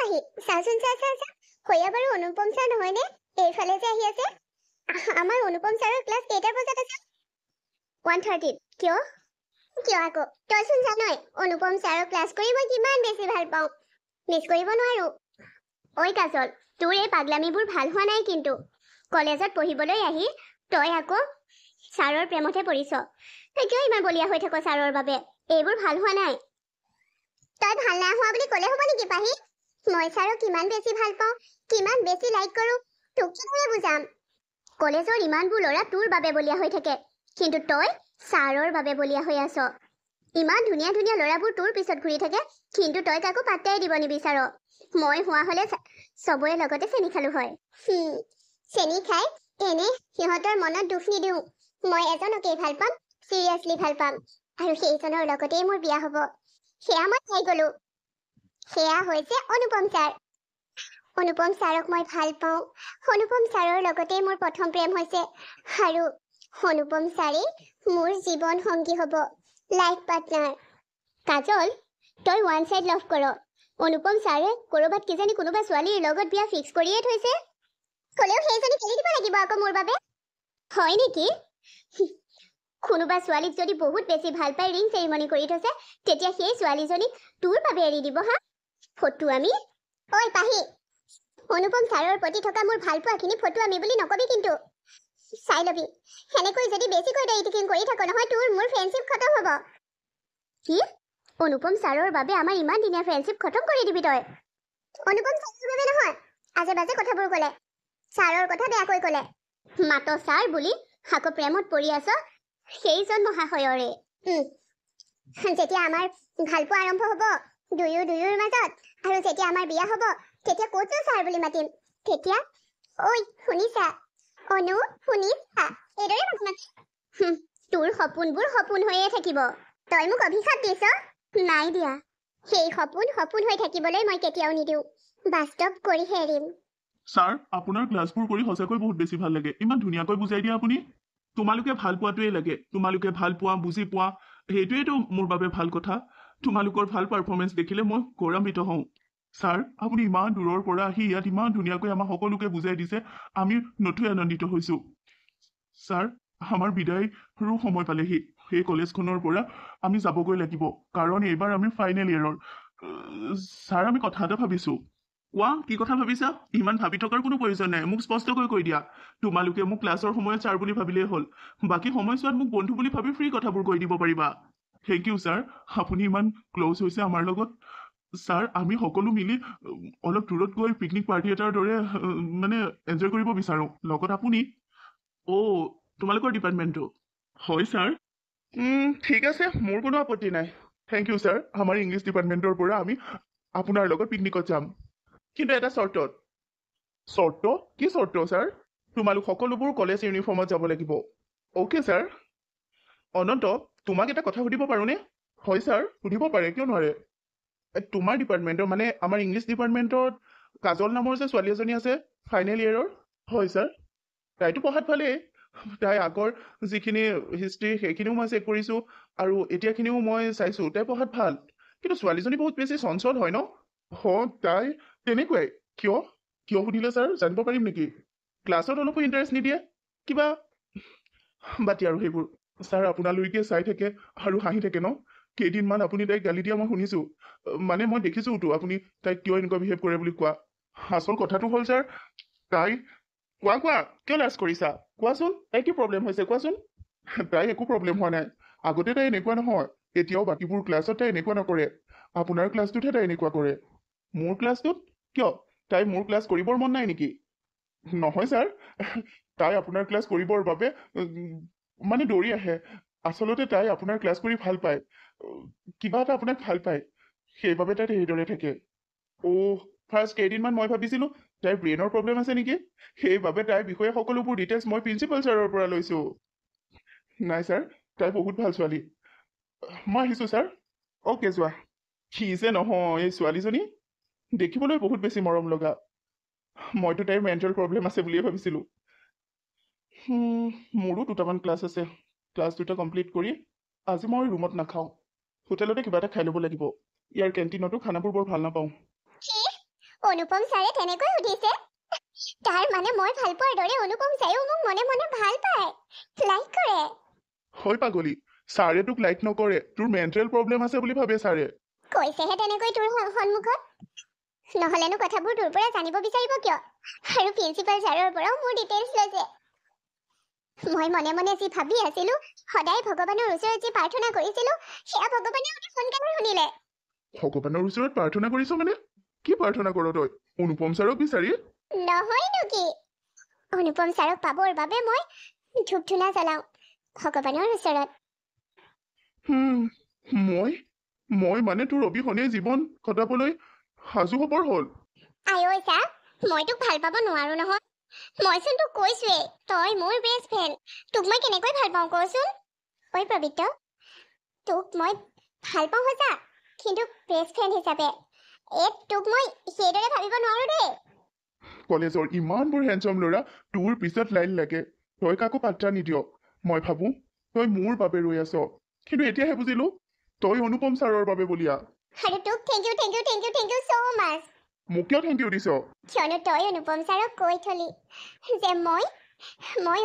পাহি চাচোন চা হইয়া বাৰু অনুপম ছাৰ নহয়নে এইফালে যে আহি আছে আমাৰ অনুপম ছাৰৰ ক্লাছ কেইটা বজাত আছে 1:30 কিয় কিয় আকৌ তইচোন জানই অনুপম ছাৰৰ ক্লাছ কৰি মই কিমান বেছি ভাল পাওঁ মিছ কৰিব নোৱাৰো ঐ কাজল তোৰ এই পাগলামিবোৰ ভাল হোৱা নাই কিন্তু কলেজত পঢ়িবলৈ আহি তই আকৌ ছাৰৰ প্ৰেমতে পৰিছ তই কিয় ইমান বলিয়া হৈ থাক ছাৰৰ বাবে এইবোৰ ভাল হোৱা নাই তই ভাল নাই হোৱা বুলি ক'লে হ'ব নেকি পাহি মই ছাৰক কিমান বেছি ভাল পাওঁ কিমান বেছি লাইক কৰোঁ তোক কিদৰে বুজাম কলেজৰ ইমানবোৰ ল'ৰা তোৰ বাবে বলিয়া হৈ থাকে কিন্তু তই ছাৰৰ বাবে বলিয়া হৈ আছ ইমান ধুনীয়া ধুনীয়া ল'ৰাবোৰ তোৰ পিছত ঘূৰি থাকে কিন্তু তই কাকো পাত্তাই দিব নিবিচাৰ মই হোৱা হ'লে চবৰে লগতে চেনি খালো হয় চেনি খাই এনে সিহঁতৰ মনত দুখ নিদিওঁ মই এজনকেই ভাল পাম চিৰিয়াছলি ভাল পাম আৰু সেইজনৰ লগতেই মোৰ বিয়া হ'ব সেয়া মই চাই গ'লো সেয়া হৈছে অনুপম ছাৰ অনুপম ছাৰক মই ভাল পাওঁ অনুপম ছাৰৰ লগতেই মোৰ প্ৰথম প্ৰেম হৈছে আৰু অনুপম ছাৰেই মোৰ জীৱন সংগী হ'ব লাইফ পাৰ্টনাৰ কাজল তই ওৱান চাইড লাভ কৰ অনুপম ছাৰে ক'ৰবাত কিজানি কোনোবা ছোৱালীৰ লগত বিয়া ফিক্স কৰিয়ে থৈছে হ'লেও সেইজনী খেলি দিব লাগিব আকৌ মোৰ বাবে হয় নেকি কোনোবা ছোৱালীক যদি বহুত বেছি ভাল পাই ৰিং চেৰিমনি কৰি থৈছে তেতিয়া সেই ছোৱালীজনীক তোৰ বাবে এৰি দিব হা ফটো আমি ঐ পাহি অনুপম ছাৰৰ প্ৰতি থকা মোৰ ভাল পোৱাখিনি ফটো আমি বুলি নকবি কিন্তু চাই লবি সেনেকৈ যদি বেছিকৈ তই ইটিকিং কৰি থাক নহয় তোৰ মোৰ ফ্ৰেণ্ডশ্বিপ খতম হ'ব কি অনুপম ছাৰৰ বাবে আমাৰ ইমান দিনীয়া ফ্ৰেণ্ডশ্বিপ খতম কৰি দিবি তই অনুপম ছাৰৰ বাবে নহয় আজে বাজে কথাবোৰ ক'লে ছাৰৰ কথা বেয়াকৈ ক'লে মাত ছাৰ বুলি আকৌ প্ৰেমত পৰি আছ সেইজন মহাশয়ৰে যেতিয়া আমাৰ ভালপোৱা আৰম্ভ হ'ব দুয়োৰ মাজত আৰু যেতিয়া আমাৰ বিয়া হ'ব তেতিয়া ক'তনো ছাৰ বুলি মাতিম তেতিয়া ঐ শুনিছা অনু শুনিছা এইদৰে কথা মাতি তোৰ সপোনবোৰ সপোন হৈয়ে থাকিব তই মোক অভিশাপ দিছ নাই দিয়া সেই সপোন হৈ থাকিবলৈ মই কেতিয়াও নিদিওঁ বাস্তৱ কৰিহে এৰিম ছাৰ আপোনাৰ ক্লাছবোৰ কৰি সঁচাকৈ বহুত বেছি ভাল লাগে ইমান ধুনীয়াকৈ বুজাই দিয়ে আপুনি তোমালোকে ভাল পোৱাটোৱে লাগে তোমালোকে ভাল পোৱা বুজি পোৱা সেইটোৱেইতো মোৰ বাবে ভাল কথা তোমালোকৰ ভাল পাৰফৰ্মেঞ্চ দেখিলে মই গৌৰৱান্বিত হওঁ ছাৰ আপুনি ইমান দূৰৰ পৰা আহি ইয়াত ইমান ধুনীয়াকৈ আমাক সকলোকে বুজাই দিছে আমি নথৈ আনন্দিত হৈছোঁ ছাৰ আমাৰ বিদায়ৰো সময় পালেহি সেই কলেজখনৰ পৰা আমি যাবগৈ লাগিব কাৰণ এইবাৰ আমি ফাইনেল ইয়েৰৰ ছাৰ আমি কথা এটা ভাবিছোঁ কোৱা কি কথা ভাবিছা ইমান ভাবি থকাৰ কোনো প্ৰয়োজন নাই মোক স্পষ্টকৈ কৈ দিয়া তোমালোকে মোক ক্লাছৰ সময়ত ছাৰ বুলি ভাবিলেই হ'ল বাকী সময়ছোৱাত মোক বন্ধু বুলি ভাবি ফ্ৰী কথাবোৰ কৈ দিব পাৰিবা থেংক ইউ ছাৰ আপুনি ইমান ক্ল'জ হৈছে আমাৰ লগত ছাৰ আমি সকলো মিলি অলপ দূৰত গৈ পিকনিক পাৰ্টি এটাৰ দৰে মানে এনজয় কৰিব বিচাৰোঁ লগত আপুনি তোমালোকৰ ডিপাৰ্টমেণ্টটো হয় ছাৰ ঠিক আছে মোৰ কোনো আপত্তি নাই থেংক ইউ ছাৰ আমাৰ ইংলিছ ডিপাৰ্টমেণ্টৰ পৰা আমি আপোনাৰ লগত পিকনিকত যাম কিন্তু এটা চৰ্ত কি চৰ্ত ছাৰ তোমালোক সকলোবোৰ কলেজ ইউনিফৰ্মত যাব লাগিব অ'কে ছাৰ অনন্ত তোমাক এটা কথা সুধিব পাৰোঁনে হয় ছাৰ সুধিব পাৰে কিয় নোৱাৰে তোমাৰ ডিপাৰ্টমেণ্টৰ মানে আমাৰ ইংলিছ ডিপাৰ্টমেণ্টত কাজল নামৰ যে ছোৱালী এজনী আছে ফাইনেল ইয়েৰৰ হয় ছাৰ তাইতো পঢ়াত ভালেই তাই আগৰ যিখিনি হিষ্ট্ৰী সেইখিনিও মই চেক কৰিছোঁ আৰু এতিয়াখিনিও মই চাইছোঁ তাই পঢ়াত ভাল কিন্তু ছোৱালীজনী বহুত বেছি চঞ্চল হয় ন তাই তেনেকুৱাই কিয় সুধিলে ছাৰ জানিব পাৰিম নেকি ক্লাছত অলপো ইণ্টাৰেষ্ট নিদিয়ে কিবা বাতি আৰু সেইবোৰ ছাৰ আপোনালোকে চাই থাকে আৰু হাঁহি থাকে ন কেইদিনমান আপুনি তাইক গালি দিয়া মই শুনিছোঁ মানে মই দেখিছোঁতো আপুনি তাইক কিয় এনেকুৱা বিহেভ কৰে বুলি কোৱা আচল কথাটো হ'ল ছাৰ তাই কোৱা কিয় লাজ কৰিছা কোৱাচোন তাই কি প্ৰব্লেম হৈছে কোৱাচোন তাই একো প্ৰব্লেম হোৱা নাই আগতে তাই এনেকুৱা নহয় এতিয়াও বাকীবোৰ ক্লাছত তাই এনেকুৱা নকৰে আপোনাৰ ক্লাছটোতহে তাই এনেকুৱা কৰে মোৰ ক্লাছটোত কিয় তাই মোৰ ক্লাছ কৰিবৰ মন নাই নেকি নহয় ছাৰ তাই আপোনাৰ ক্লাছ কৰিবৰ বাবে মানে দৌৰি আহে আচলতে তাই আপোনাৰ ক্লাছ কৰি ভাল পায় কিবা এটা আপোনাক ভাল পায় সেইবাবে তাই সেইদৰে থাকে ফাৰ্ষ্ট কেইদিনমান মই ভাবিছিলোঁ তাইৰ ব্ৰেইনৰ প্ৰব্লেম আছে নেকি সেইবাবে তাইৰ বিষয়ে সকলোবোৰ ডিটেইলছ মই প্ৰিন্সিপাল ছাৰৰ পৰা লৈছোঁ নাই ছাৰ তাই বহুত ভাল ছোৱালী মই আহিছোঁ ছাৰ অ'কে যোৱা কি যে নহয় এই ছোৱালীজনী দেখিবলৈ বহুত বেছি মৰম লগা মইতো তাইৰ মেণ্টেল প্ৰব্লেম আছে বুলিয়ে ভাবিছিলোঁ মোৰো দুটামান ক্লাছ আছে ক্লাছ দুটা কমপ্লিট কৰি আজি মই ৰুমত নাখাওঁ হোটেলতে কিবা এটা খাই ল'ব লাগিব ইয়াৰ কেণ্টিনতো খানাবোৰ বৰ ভাল নাপাওঁ অনুপম ছাৰে তেনেকৈ সুধিছে তাৰ মানে মই ভাল পোৱাৰ দৰে অনুপম ছাৰেও মোক মনে মনে ভাল পায় লাইক কৰে হয় পাগলী ছাৰে তোক লাইক নকৰে তোৰ মেণ্টেল প্ৰব্লেম আছে বুলি ভাবে ছাৰে কৈছেহে তেনেকৈ তোৰ সন্মুখত নহলেনো কথাবোৰ তোৰ পৰা জানিব বিচাৰিব কিয় আৰু প্ৰিন্সিপাল ছাৰৰ পৰাও মোৰ ডিটেইলছ লৈছে মই মনে মনে যি ভাবি আছিলো সদায় ভগৱানৰ ওচৰত যি প্ৰাৰ্থনা কৰিছিলো সেয়া ভগৱানে অতি সোনকালে শুনিলে ভগৱানৰ ওচৰত প্ৰাৰ্থনা কৰিছ মানে কি প্ৰাৰ্থনা কৰ তই অনুপম ছাৰক বিচাৰি নহয়নো কি অনুপম ছাৰক পাবৰ বাবে মই ধূপ ধূনা জ্বলাওঁ ভগৱানৰ ওচৰত মই মানে তোৰ অবিহনে জীৱন কটাবলৈ সাজু হবৰ হ'ল আই চা মই তোক ভাল পাব নোৱাৰো নহয় মইচোন তোক কৈছোৱে তই মোৰ বেষ্ট ফ্ৰেণ্ড তোক মই কেনেকৈ ভাল পাওঁ কচোন ঐ পবিত্ৰ তোক মই ভাল পাওঁ সঁচা কিন্তু বেষ্ট ফ্ৰেণ্ড হিচাপে তোক মই সেইদৰে ভাবিব নোৱাৰো দেই কলেজৰ ইমানবোৰ হেণ্ডচাম ল'ৰা তোৰ পিছত লাইন লাগে তই কাকো পাত্তা নিদিয় মই ভাবো তই মোৰ বাবে ৰৈ আছ কিন্তু এতিয়াহে বুজিলো তই অনুপম ছাৰৰ বাবে বলিয়া আৰু তোক থেংক ইউ so much মোক কিয় থেংক ইউ দিছ কিয়নো তই অনুপম ছাৰক কৈ থলি যে মই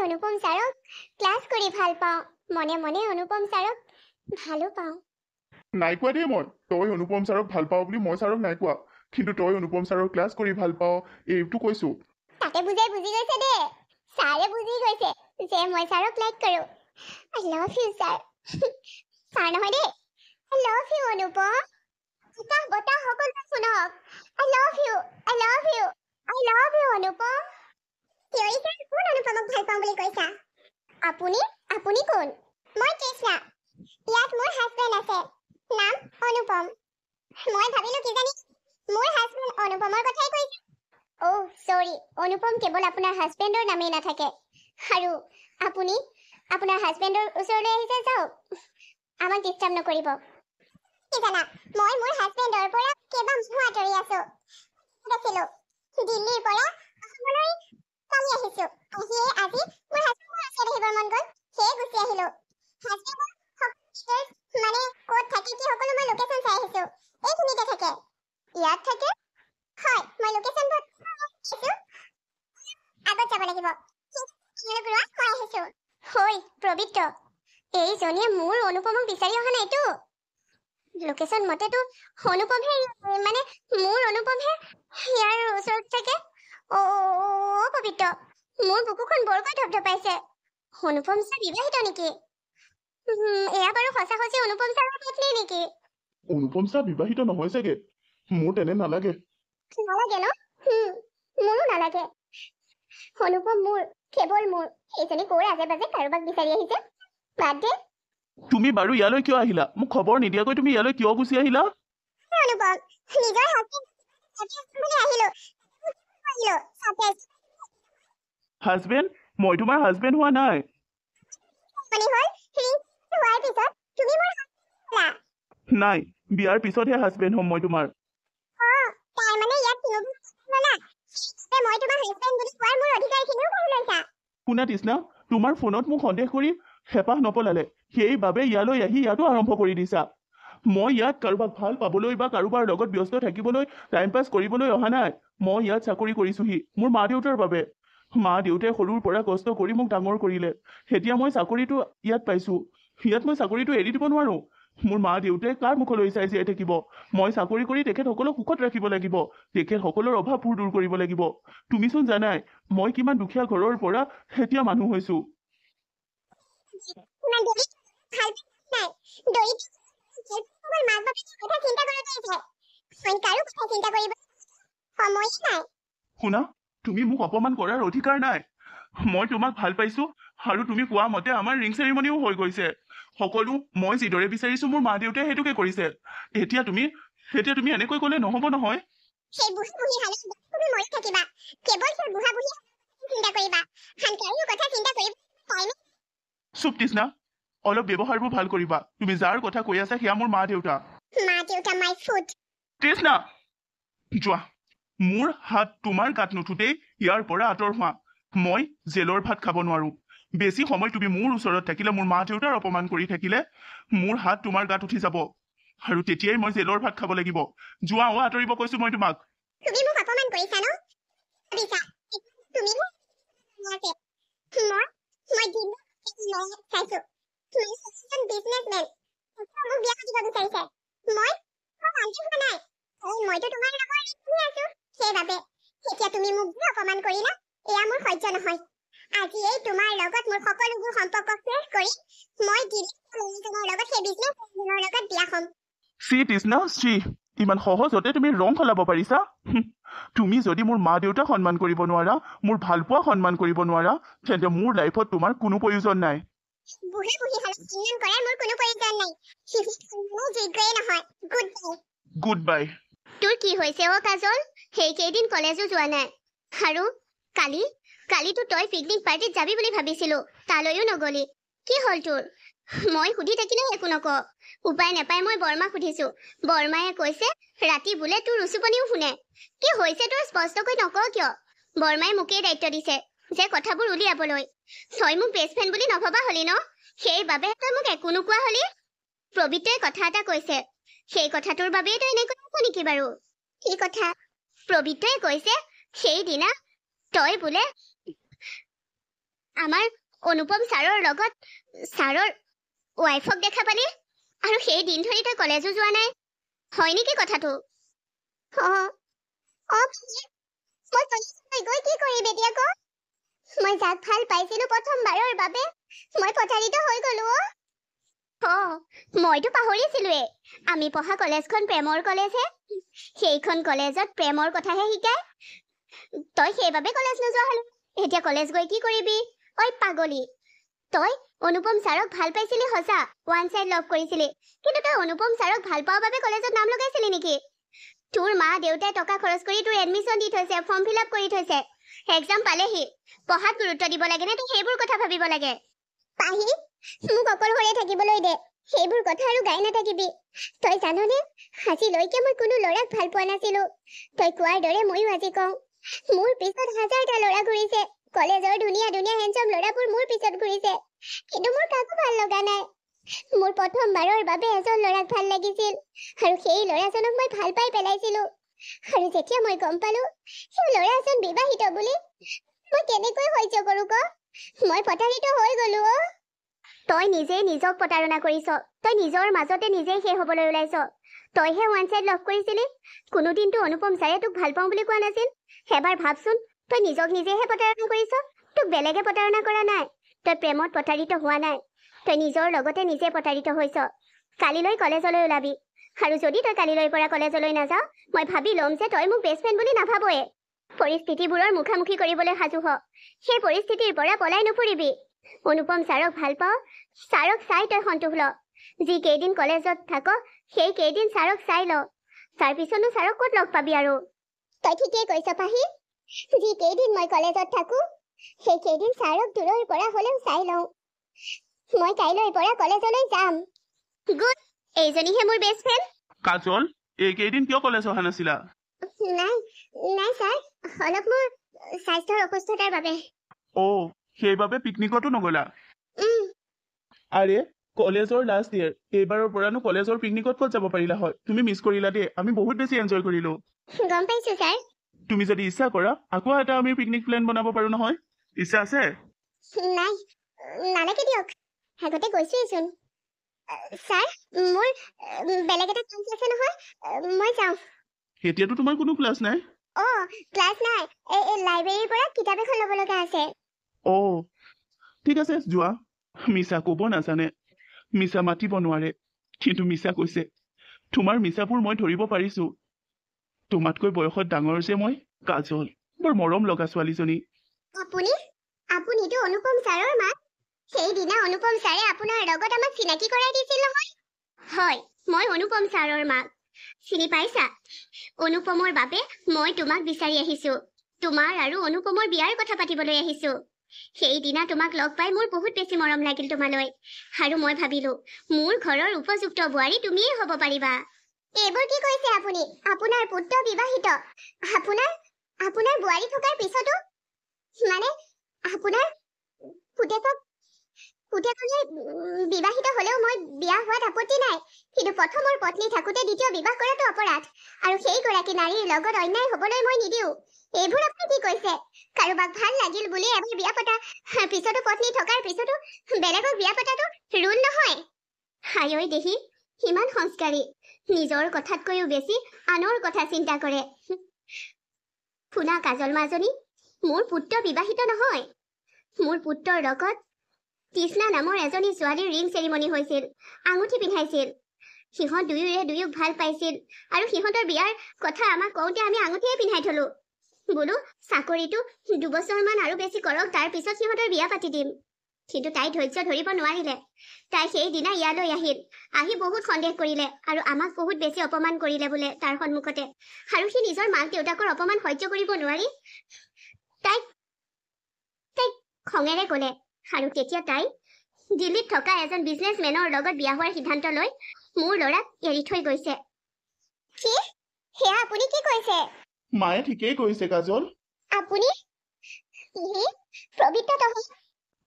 অনুপম ছাৰক ক্লাছ কৰি ভাল পাওঁ মনে মনে অনুপম ছাৰক ভালো পাওঁ নাই কোৱা দেই মই তই অনুপম ছাৰক ভাল পাওঁ বুলি মই ছাৰক নাই কোৱা কিন্তু তই অনুপম ছাৰৰ ক্লাছ কৰি ভাল পাওঁ এইটো কৈছো তাকে বুজাই বুজি গৈছে দে ছাৰে বুজি গৈছে যে মই ছাৰক লাইক কৰো I love you sir sir নহয় দেই আই লাভ ইউ অনুপম এটা বটা সকলোৱে শুনক I love you Anupam theory sir কোন অনুপমক ভাল পাওঁ বুলি কৈছা আপুনি কোন মই কৃষ্ণা ইয়াত মোৰ হাজবেণ্ড আছে নাম অনুপম মই ভাবিলো কি জানি মোৰ হাজবেণ্ড অনুপমৰ কথাই কৈছে সৰি অনুপম কেৱল আপোনাৰ হাজবেণ্ডৰ নামেই নাথাকে আৰু আপুনি আপোনাৰ হাজবেণ্ডৰ ওচৰলৈ আহিছে যাওক আমাক ডিষ্টাৰ্ব নকৰিব কি জানা মই মোৰ হাজবেণ্ডৰ পৰা কেইবা মাহ আঁতৰি আছো দেখিলো দিল্লীৰ পৰা অসমলৈ কালি আহিছো আহিয়ে আজি মোৰ হাজবেণ্ডৰ ওচৰত আহিবৰ মন গ'ল সেয়ে গুচি আহিলো হাজবেণ্ডৰ মানে ক'ত থাকে কি সকলো মই লোকেশ্যন চাই আহিছো এইখিনিতে থাকে ইয়াত থাকে হয় মই লোকেশ্যন চাইছো আগত যাব লাগিব মই আহিছো হয় পবিত্ৰ এইজনীয়ে মোৰ অনুপমক বিচাৰি অহা নাইতো লোকেশ্যন মতেতো অনুপমহে মানে মোৰ অনুপমহে ইয়াৰ ওচৰত থাকে পবিত্ৰ মোৰ বুকুখন বৰকৈ ধপধপাইছে অনুপম ছাৰ বিবাহিত নেকি এয়া বাৰু সঁচা অনুপম ছাৰৰ পত্নী নেকি অনুপম ছাৰ বিবাহিত নহয় চাগে মোৰ তেনে নালাগে ন মোৰো নালাগে অনুপম মোৰ কেৱল মোৰ এইজনী ক'ৰ আজে বাজে কাৰোবাক বিচাৰি আহিছে বাদ দে তুমি বাৰু ইয়ালৈ কিয় আহিলা মোক খবৰ নিদিয়াকৈ তুমি ইয়ালৈ কিয় গুচি আহিলা অনুপম নিজৰ হাজবেণ্ড মই তোমাৰ হাজবেণ্ড হোৱা নাই নাই বিয়াৰ পিছতহে হাজবেণ্ড হ'ম মই তোমাৰ শুনা তৃষ্ণা তোমাৰ ফোনত মোক সন্দেহ কৰি হেঁপাহ নপলালে সেইবাবে ইয়ালৈ আহি ইয়াতো আৰম্ভ কৰি দিছা মই ইয়াত কাৰোবাক ভাল পাবলৈ বা কাৰোবাৰ লগত ব্যস্ত থাকিবলৈ টাইম পাছ কৰিবলৈ অহা নাই মই ইয়াত চাকৰি কৰিছোহি মোৰ মা দেউতাৰ বাবে মা দেউতাই সৰুৰ পৰা কষ্ট কৰি মোক ডাঙৰ কৰিলে এতিয়া মই চাকৰিটো ইয়াত পাইছো ইয়াত মই চাকৰিটো এৰি দিব নোৱাৰো মোৰ মা দেউতাই কাৰ মুখলৈ চাই জীয়াই থাকিব মই চাকৰি কৰি তেখেতসকলক সুখত ৰাখিব লাগিব তেখেতসকলৰ অভাৱবোৰ দূৰ কৰিব লাগিব তুমিচোন জানাই মই কিমান দুখীয়া ঘৰৰ পৰা এতিয়া মানুহ হৈছো শুনা তুমি মোক অপমান কৰাৰ অধিকাৰ নাই মই তোমাক ভাল পাইছো আৰু তুমি কোৱা মতে আমাৰ ৰিং চেৰিমনিও হৈ গৈছে সকলো মই যিদৰে বিচাৰিছো মোৰ মা দেউতাই সেইটোকে কৰিছে এতিয়া তুমি এনেকৈ ক'লে নহ'ব নহয় চুপ তৃষ্ণা অলপ ব্যৱহাৰবোৰ ভাল কৰিবা তুমি যাৰ কথা কৈ আছা সেয়া মোৰ মা দেউতা তৃষ্ণা যোৱা মোৰ হাত তোমাৰ গাত নুঠোতেই ইয়াৰ পৰা আঁতৰ হোৱা মই জেলৰ ভাত খাব নোৱাৰো বেছি সময় তুমি মোৰ ওচৰত থাকিলে মোৰ মা দেউতাৰ অপমান কৰি থাকিলে মোৰ হাত তোমাৰ গাত উঠি যাব আৰু তেতিয়াই মই জেলৰ ভাত খাব লাগিব যোৱা আঁতৰিব কৈছো মই তোমাক তুমি মোক অপমান কৰিছা ন ভাবিছা তুমি মোক আছে মই দিন চাইছো তুমি এজন বিজনেছমেন মোক বিয়া পাতিব বিচাৰিছে মই শান্তি হোৱা নাই মইতো তোমাৰ লগৰ শুনি আছো সেইবাবে এতিয়া তুমি মোক যি অপমান কৰিলা এয়া মোৰ সহ্য নহয় আজি এই তোমাৰ লগত মোৰ সকলোবোৰ সম্পৰ্ক শেষ কৰি মই দিল্লীৰ লগত সেই বিজনেছমেনৰ লগত বিয়া হ'ম চি তৃষ্ণা চি ইমান সহজতে তুমি ৰং সলাব পাৰিছা তুমি যদি মোৰ মা দেউতাক সন্মান কৰিব নোৱাৰা মোৰ ভালপোৱা সন্মান কৰিব নোৱাৰা তেন্তে মোৰ লাইফত তোমাৰ কোনো প্ৰয়োজন নাই বুঢ়ী বুঢ়ী হলে সন্মান কৰাৰ মোৰ কোনো প্ৰয়োজন নাই মোৰ যোগ্যই নহয় গুড বাই তোৰ কি হৈছে অ কাজল সেইকেইদিন কলেজো যোৱা নাই আৰু কালিতো তই পিকনিক পাৰ্টিত যাবি বুলি ভাবিছিলো তালৈও নগলি কি হ'ল তোৰ মই সুধি থাকিলেও একো নক উপায় নাপাই মই বৰমাক সুধিছো বৰমায়ে কৈছে ৰাতি বোলে তোৰ উচুপনিও শুনে কি হৈছে তোৰ স্পষ্টকৈ নক কিয় বৰমাই মোকেই দায়িত্ব দিছে যে কথাবোৰ উলিয়াবলৈ তই মোক বেষ্ট ফ্ৰেণ্ড বুলি নভবা হলি ন সেইবাবে তই মোক একো নোকোৱা হলি প্ৰবীত্ৰই কথা এটা কৈছে সেই কথাটোৰ বাবেই তই এনেকৈ আছ নেকি বাৰু কি কথা প্ৰবীত্ৰই কৈছে সেইদিনা তই বোলে আমাৰ অনুপম ছাৰৰ লগত ছাৰৰ ৱাইফক দেখা পালি আৰু সেই দিন ধৰি তই কলেজো যোৱা নাই হয় নেকি কথাটো মই গৈ কি কৰিম এতিয়া ক মই যাক ভাল পাইছিলো প্ৰথমবাৰৰ বাবে মই প্ৰতাৰিত হৈ গলো মইতো পাহৰিছিলোৱে আমি পঢ়া কলেজখন প্ৰেমৰ কলেজহে সেইখন কলেজত প্ৰেমৰ কথাহে শিকায় তই সেইবাবে কলেজ নোযোৱা হলি এতিয়া কলেজ গৈ কি কৰিবি ঐ পাগলী তই অনুপম ছাৰক ভাল পাইছিলি সঁচা ওৱান সাইড লাভ কৰিছিলি কিন্তু তই অনুপম ছাৰক ভাল পোৱাৰ বাবে কলেজত নাম লগাইছিলি নেকি তোৰ মা দেউতাই টকা খৰচ কৰি তোৰ এডমিশ্যন দি থৈছে ফৰ্ম ফিল আপ কৰি থৈছে এক্সাম পালেহি পঢ়াত গুৰুত্ব দিব লাগে নে তই সেইবোৰ কথা ভাবিব লাগে পাহি মোক অকলশৰে থাকিবলৈ দে সেইবোৰ কথা আৰু গাই নাথাকিবি তই জাননে আজিলৈকে মই কোনো ল'ৰাক ভাল পোৱা নাছিলো তই কোৱাৰ দৰে ময়ো আজি কওঁ মোৰ পিছত হাজাৰটা ল'ৰা ঘূৰিছে কলেজৰ ধুনীয়া ধুনীয়া হেণ্ডচাম ল'ৰাবোৰ মোৰ পিছত ঘূৰিছে কিন্তু মোৰ কাকো ভাল লগা নাই মোৰ প্ৰথমবাৰৰ বাবে এজন ল'ৰাক ভাল লাগিছিল আৰু সেই ল'ৰাজনক মই ভাল পাই পেলাইছিলো আৰু যেতিয়া মই গম পালো সেই ল'ৰাজন বিবাহিত বুলি মই কেনেকৈ সহ্য কৰো ক মই প্ৰতাৰিত হৈ গলো তই নিজে নিজক প্ৰতাৰণা কৰিছ তই নিজৰ মাজতে নিজেই শেষ হ'বলৈ ওলাইছ তইহে ওৱান সাইড লাভ কৰিছিলি কোনোদিনতো অনুপম ছাৰে তোক ভাল পাওঁ বুলি কোৱা নাছিল এবাৰ ভাবচোন তই নিজক নিজেহে প্ৰতাৰণা কৰিছ তোক বেলেগে প্ৰতাৰণা কৰা নাই তই প্ৰেমত প্ৰতাৰিত হোৱা নাই তই নিজৰ লগতে নিজে প্ৰতাৰিত হৈছ কালিলৈ কলেজলৈ ওলাবি আৰু যদি তই কালিলৈৰ পৰা কলেজলৈ নাযাৱ মই ভাবি ল'ম যে তই মোক বেষ্ট ফ্ৰেণ্ড বুলি নাভাবয়ে পৰিস্থিতিবোৰৰ মুখামুখি কৰিবলৈ সাজু হ সেই পৰিস্থিতিৰ পৰা পলাই নুফুৰিবি অনুপম ছাৰক ভাল পাওঁ ছাৰক চাই তই সন্তোষ ল যি কেইদিন কলেজত থাক সেই কেইদিন ছাৰক চাই ল তাৰপিছতনো ছাৰক ক'ত লগ পাবি আৰু তই ঠিকেই কৈছ পাহি যি কেইদিন মই কলেজত থাকো সেই কেইদিন ছাৰক দূৰৰ পৰা হ'লেও চাই লওঁ মই কাইলৈৰ পৰা কলেজলৈ যাম গুড এইজনীহে মোৰ বেষ্ট ফ্ৰেণ্ড কাজল এইকেইদিন কিয় কলেজ অহা নাছিলা নাই ছাৰ অলপ মোৰ স্বাস্থ্যৰ অসুস্থতাৰ বাবে সেইবাবে পিকনিকতো নগলা আৰে কলেজৰ লাষ্ট ইয়েৰ এইবাৰৰ পৰানো কলেজৰ পিকনিকত ক'ত যাব পাৰিলা হয় তুমি মিছ কৰিলা দেই আমি বহুত বেছি এনজয় কৰিলো গম পাইছো ছাৰ তুমি যদি ইচ্ছা কৰা আকৌ এটা আমি পিকনিক প্লেন বনাব পাৰো নহয় ইচ্ছা আছে নাই নালাগে দিয়ক আগতে গৈছোৱেইচোন ছাৰ মোৰ বেলেগ এটা ক্লাছ আছে নহয় মই যাওঁ এতিয়াতো তোমাৰ কোনো ক্লাছ নাই ক্লাছ নাই এই লাইব্ৰেৰীৰ পৰা কিতাপ এখন ল'ব লগা আছে ঠিক আছে যোৱা মিছা ক'ব নাজানে মিছা মাতিব নোৱাৰে কিন্তু মিছা কৈছে তোমাৰ মিছাবোৰ মই ধৰিব পাৰিছো তোমাতকৈ বয়সত ডাঙৰ যে মই কাজল বৰ মৰম লগা ছোৱালীজনী আপুনিতো অনুপম ছাৰৰ মাক সেইদিনা অনুপম ছাৰে আপোনাৰ লগত আমাক চিনাকি কৰাই দিছিল নহয় হয় মই অনুপম ছাৰৰ মাক চিনি পাইছা অনুপমৰ বাবে মই তোমাক বিচাৰি আহিছো তোমাৰ আৰু অনুপমৰ বিয়াৰ কথা পাতিবলৈ আহিছো সেইদিনা তোমাক লগ পাই মোৰ বহুত বেছি মৰম লাগিল তোমালৈ আৰু মই ভাবিলো মোৰ ঘৰৰ উপযুক্ত বোৱাৰী তুমিয়ে হ'ব পাৰিবা এইবোৰ কি কৈছে আপুনি আপোনাৰ পুত্ৰ বিবাহিত আপোনাৰ বোৱাৰী থকাৰ পিছতো মানে আপোনাৰ পুতেকক পুতেকলে বিবাহিত হলেও মই বিয়া হোৱাত আপত্তি নাই, কিন্তু প্ৰথমৰ পত্নী থাকোঁতে দ্বিতীয় বিবাহ কৰাটো অপৰাধ, আৰু সেই গৰাকী নাৰীৰ লগত অন্যায় হ'বলৈ মই নিদিওঁ। এইবোৰ আপুনি কি কৈছে? কাৰোবাক ভাল লাগিল বুলি এবাৰ বিয়া পতা পিছতো পত্নী থকাৰ পিছতো বেলেগক বিয়া পতাটো ৰুল নহয়। হায়ৈ দেহি, ইমান সংস্কাৰী, নিজৰ কথাতকৈও বেছি আনৰ কথা চিন্তা কৰে। শুনা কাজল মাজনী, মোৰ পুত্ৰ বিবাহিত নহয়। মোৰ পুত্ৰৰ লগত তৃষ্ণা নামৰ এজনী ছোৱালীৰ ৰিং চেৰিমনী হৈছিল, আঙুঠি পিন্ধাইছিল। সিহঁত দুয়োৰে দুয়োক ভাল পাইছিল, আৰু সিহঁতৰ বিয়াৰ কথা আমাক কওঁতে আমি আঙুঠিয়ে পিন্ধাই থলো। বোলো চাকৰিটো 2 বছৰমান আৰু বেছি কৰক, তাৰ পিছত সিহঁতৰ বিয়া পাতি দিম। কিন্তু তাই ধৈৰ্য ধৰিব নোৱাৰিলে। তাই সেইদিনা ইয়ালৈ আহিল, আহি বহুত সন্দেহ কৰিলে আৰু আমাক বহুত বেছি অপমান কৰিলে বোলে তাৰ সন্মুখতে। আৰু সি নিজৰ মাক দেউতাকৰ অপমান সহ্য কৰিব নোৱাৰি তাইক খঙেৰে ক'লে, আৰু তেতিয়া তাই দিল্লীত থকা এজন বিজনেছমেনৰ লগত বিয়া হোৱাৰ সিদ্ধান্ত লৈ মোৰ ল'ৰাক এৰি থৈ গৈছে। কি? সেয়া আপুনি কি কৈছে? মায়ে ঠিকেই কৈছে কাজল। আপুনি প্ৰবৃত্ত নহয়।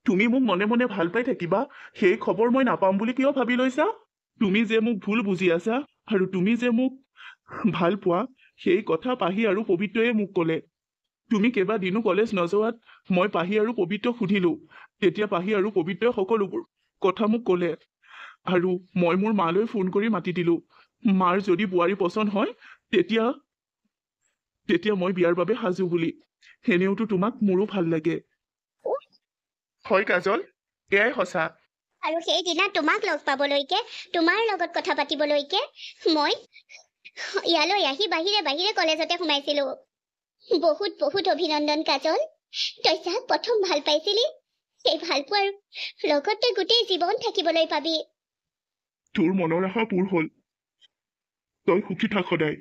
তুমি মোক মনে মনে ভাল পাই থাকিবা, সেই খবৰ মই নাপাম বুলি কিয় ভাবি লৈছা? তুমি যে মোক ভুল বুজি আছা, আৰু তুমি যে মোক ভাল পোৱা, সেই কথা পাহি আৰু পবিত্ৰয়ে মোক ক'লে। তুমি কেইবাদিনো কলেজ নোযোৱাত মই পাহি আৰু পবিত্ৰক সুধিলো। তেতিয়া পাহি আৰু পবিত্ৰই সকলোবোৰ কথা মোক ক'লে, আৰু মই মোৰ মালৈ ফোন কৰি মাতি দিলো। মাৰ যদি বোৱাৰী পচন্দ হয় তেতিয়া মই বিয়াৰ বাবে সাজু বুলি। এনেওতো তোমাক মোৰো ভাল লাগে। হয় কাজল, এয়াই সঁচা। আৰু সেইদিনা তোমাক লগ পাবলৈকে, তোমাৰ লগত কথা পাতিবলৈকে মই ইয়ালৈ আহি বাহিৰে কলেজতে সোমাইছিলো। বহুত বহুত অভিনন্দন কাজল, তই যাক প্ৰথম ভাল পাইছিলি সেই ভাল পোৱাৰ লগতে গোটেই জীৱন থাকিবলৈ পাবি। তোৰ মনৰ আশা পূৰ হ'ল, তই সুখী থাক সদায়।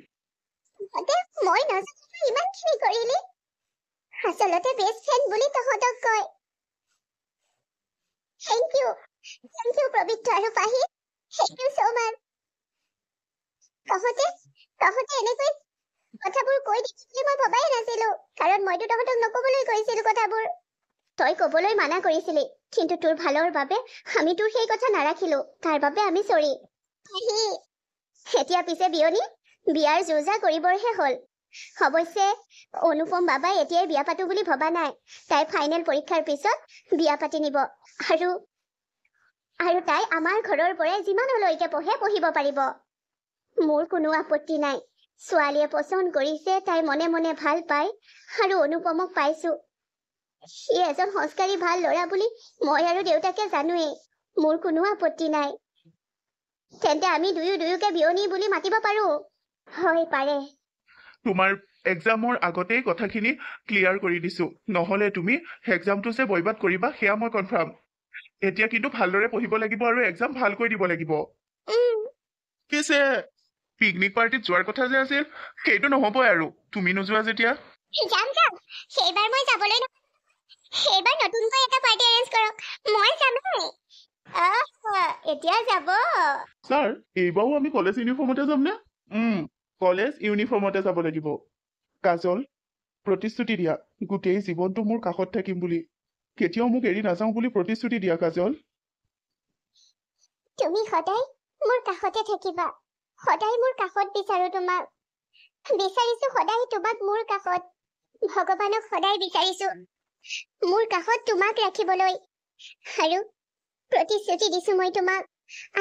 মই নাজানো ইমানখিনি কৰিলি, আচলতে বেষ্ট ফ্ৰেণ্ড বুলি তহঁতক কয়। থেংক ইউ পবিত্ৰ আৰু পাহি, থেংক ইউ so much। তহঁতে এনেকৈ কথাবোৰ কৈ দিবি বুলি মই ভবাই নাছিলো, কাৰণ মইতো তহঁতক নকবলৈ কৈছিলো কথাবোৰ। তই কবলৈ মানা কৰিছিলি, কিন্তু তোৰ ভালৰ বাবে আমি তোৰ সেই কথা নাৰাখিলো, তাৰ বাবে আমি চৰি। এতিয়া পিছে বিয়নী, বিয়াৰ যোজা কৰিবৰহে হ'ল। অৱশ্যে অনুপম বাবাই এতিয়াই বিয়া পাতো বুলি ভবা নাই, তাই ফাইনেল পৰীক্ষাৰ পিছত বিয়া পাতি নিব, আৰু তাই আমাৰ ঘৰৰ পৰাই যিমানলৈকে পঢ়িব পাৰিব। মোৰ কোনো আপত্তি নাই। ছোৱালীয়ে পচন্দ কৰিছে, তাই মনে মনে ভাল পায়, আৰু অনুপমক পাইছো। সি এজন সংস্কাৰী ভাল ল'ৰা বুলি মই আৰু দেউতাকে জানোৱেই। মোৰ কোনো আপত্তি নাই। তেন্তে আমি দুয়োকে বিয়নী বুলি মাতিব পাৰো। হয় পাৰে। তোমাৰ এক্সামৰ আগতেই কথাখিনি ক্লিয়াৰ কৰি দিছো, নহ'লে তুমি এক্সামটো যে বৰবাদ কৰিবা সেয়া মই কনফাৰ্ম। এতিয়া কিন্তু ভালদৰে পঢ়িব লাগিব আৰু এক্সাম ভালকৈ দিব লাগিব। পিছে পিকনিক পাৰ্টিত যোৱাৰ কথা যে আছিল, সেইটো নহ'বই আৰু, তুমি নোযোৱা যেতিয়া। যাম। সেইবাৰ মই যাবলৈ সেইবাৰ নতুনকৈ এটা পাৰ্টি এৰেঞ্জ কৰক, মই যামেই। এতিয়া যাব। ছাৰ, এইবাৰো আমি কলেজ ইউনিফৰ্মতে যাম নে? কলেজ ইউনিফৰ্মতে যাব লাগিব। কাজল, প্ৰতিশ্ৰুতি দিয়া, গোটেই জীৱনটো মোৰ কাষত থাকিম বুলি, কেতিয়াও মোক এৰি নাযাওঁ বুলি প্ৰতিশ্ৰুতি দিয়া কাজল। তুমি সদায় মোৰ কাষতে থাকিবা, সদায় মোৰ কাষত বিচাৰো তোমাক। বিচাৰিছো সদায় তোমাক মোৰ কাষত। ভগৱানক সদায় বিচাৰিছো মোৰ কাষত তোমাক ৰাখিবলৈ, আৰু প্ৰতিশ্ৰুতি দিছো মই তোমাক,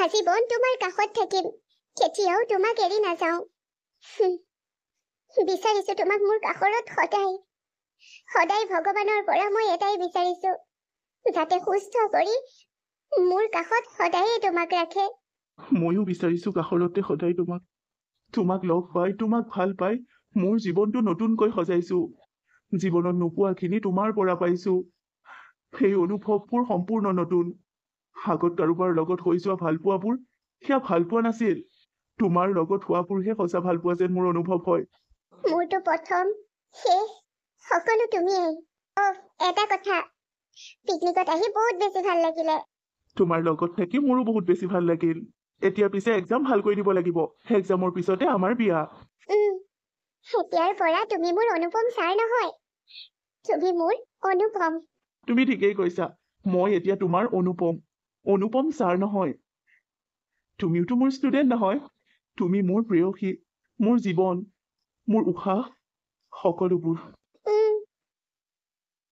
আজীৱন তোমাৰ কাষত থাকিম, কেতিয়াও তোমাক এৰি নাযাওঁ। বিচাৰিছো তোমাক মোৰ কাষত সদায় ভগৱানৰ পৰা মই এটাই বিচাৰিছো, যাতে সুস্থ কৰি মোৰ কাষত সদায়ে তোমাক ৰাখে। ময়ো বিচাৰিছো কাষৰতে সদায় তোমাক লগ পাই, তোমাক ভাল পাই মোৰ জীৱনটো নতুনকৈ সজাইছো। জীৱনত নোপোৱাখিনি তোমাৰ পৰা পাইছো। সেই অনুভৱবোৰ সম্পূৰ্ণ নতুন। আগত কাৰোবাৰ লগত হৈ যোৱা ভালপোৱাবোৰ সেয়া ভালপোৱা নাছিল, তোমাৰ লগত হোৱাবোৰহে সঁচা ভালপোৱা যেন মোৰ অনুভৱ হয়। মোৰতো প্ৰথম শেষ সকলো তুমিয়েই। এটা কথা, পিকনিকত আহি বহুত বেছি ভাল লাগিলে। তোমাৰ লগত থাকি মোৰো বহুত বেছি ভাল লাগিল। এতিয়া পিছে এক্সাম ভালকৈ দিব লাগিব, এক্সামৰ পিছতে আমাৰ বিয়া। এতিয়াৰ পৰা তুমি মোৰ অনুপম ছাৰ নহয়, তুমি মোৰ অনুপম। তুমি ঠিকেই কৈছা, মই এতিয়া তোমাৰ অনুপম। অনুপম ছাৰ নহয় তুমিওতো মোৰ ষ্টুডেণ্ট নহয় তুমি মোৰ প্ৰেয়সী মোৰ জীৱন মোৰ উশাহ সকলোবোৰ